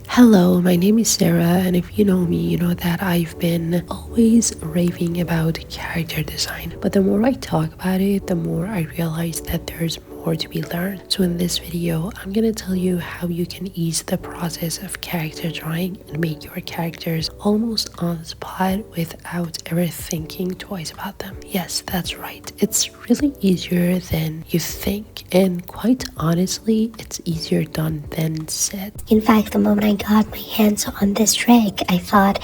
Hello, my name is Sarah, and if you know me, you know that I've been always raving about character design. But the more I talk about it, the more I realize that there's more to be learned. So in this video, I'm gonna tell you how you can ease the process of character drawing and make your characters almost on the spot without ever thinking twice about them. Yes, that's right. It's really easier than you think, and quite honestly, it's easier done than said. In fact, the moment I got my hands on this trick, I thought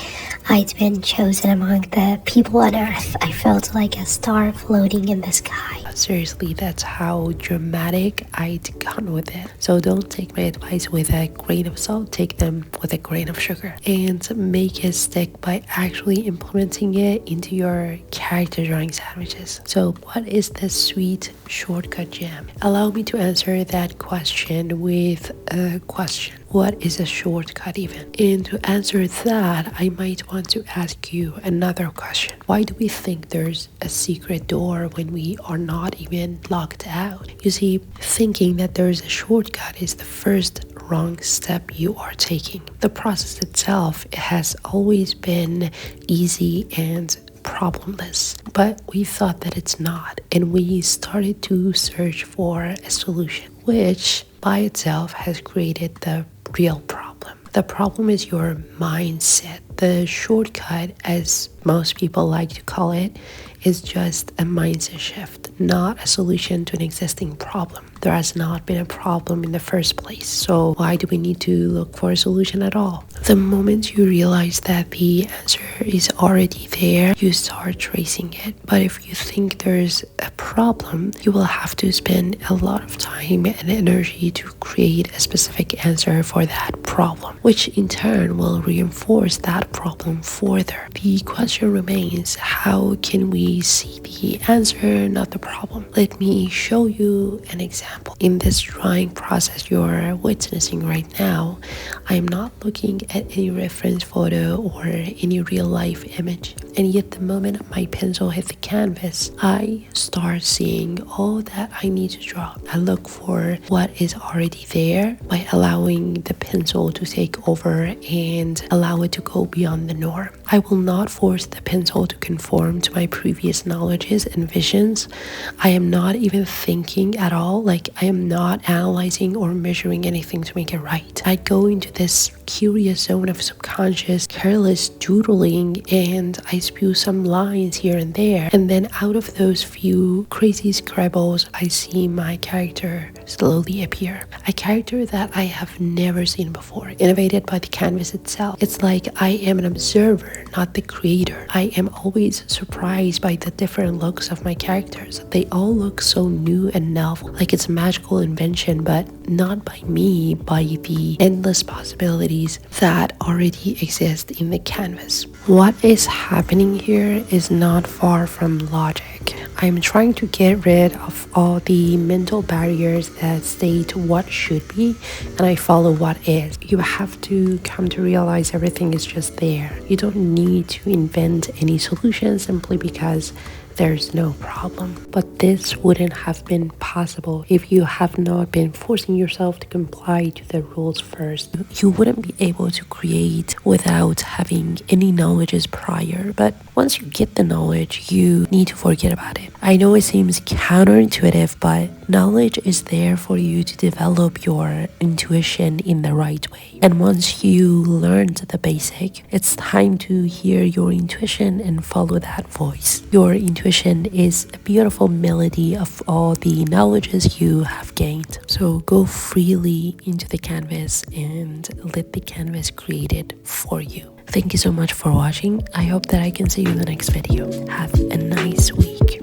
I'd been chosen among the people on Earth. I felt like a star floating in the sky. Seriously, that's how dramatic I'd gone with it. So don't take my advice with a grain of salt, take them with a grain of sugar. And make it stick by actually implementing it into your character drawing sandwiches. So what is the sweet shortcut jam? Allow me to answer that question with a question. What is a shortcut even? And to answer that, I might want to ask you another question. Why do we think there's a secret door when we are not even locked out? You see, thinking that there's a shortcut is the first wrong step you are taking. The process itself has always been easy and problemless, but we thought that it's not, and we started to search for a solution, which by itself has created the real problem. The problem is your mindset. The shortcut, as most people like to call it, is just a mindset shift, not a solution to an existing problem. There has not been a problem in the first place, so why do we need to look for a solution at all? The moment you realize that the answer is already there, you start tracing it. But if you think there's a problem, you will have to spend a lot of time and energy to create a specific answer for that problem, which in turn will reinforce that problem further. The question remains, how can we see the answer, not the problem? Let me show you an example. In this drawing process you're witnessing right now, I am not looking at any reference photo or any real life image, and yet the moment my pencil hit the canvas, I start seeing all that I need to draw. I look for what is already there by allowing the pencil to take over and allow it to go beyond the norm. I will not force the pencil to conform to my previous knowledges and visions. I am not even thinking at all, like I am not analyzing or measuring anything to make it right. I go into this curious zone of subconscious, careless doodling, and I spew some lines here and there, and then out of those few crazy scribbles, I see my character slowly appear. A character that I have never seen before, innovated by the canvas itself. It's like I am an observer, not the creator. I am always surprised by the different looks of my characters. They all look so new and novel, like it's a magical invention, but not by me, by the endless possibilities that already exist in the canvas. What is happening here is not far from logic. I'm trying to get rid of all the mental barriers that state what should be, and I follow what is. You have to come to realize everything is just there. You don't need to invent any solution simply because there's no problem. But this wouldn't have been possible if you have not been forcing yourself to comply to the rules first. You wouldn't be able to create without having any knowledges prior, but once you get the knowledge, you need to forget about it. I know it seems counterintuitive, but knowledge is there for you to develop your intuition in the right way. And once you learned the basic, it's time to hear your intuition and follow that voice. Your intuition is a beautiful melody of all the knowledges you have gained. So go freely into the canvas and let the canvas create it for you. Thank you so much for watching. I hope that I can see you in the next video. Have a nice week.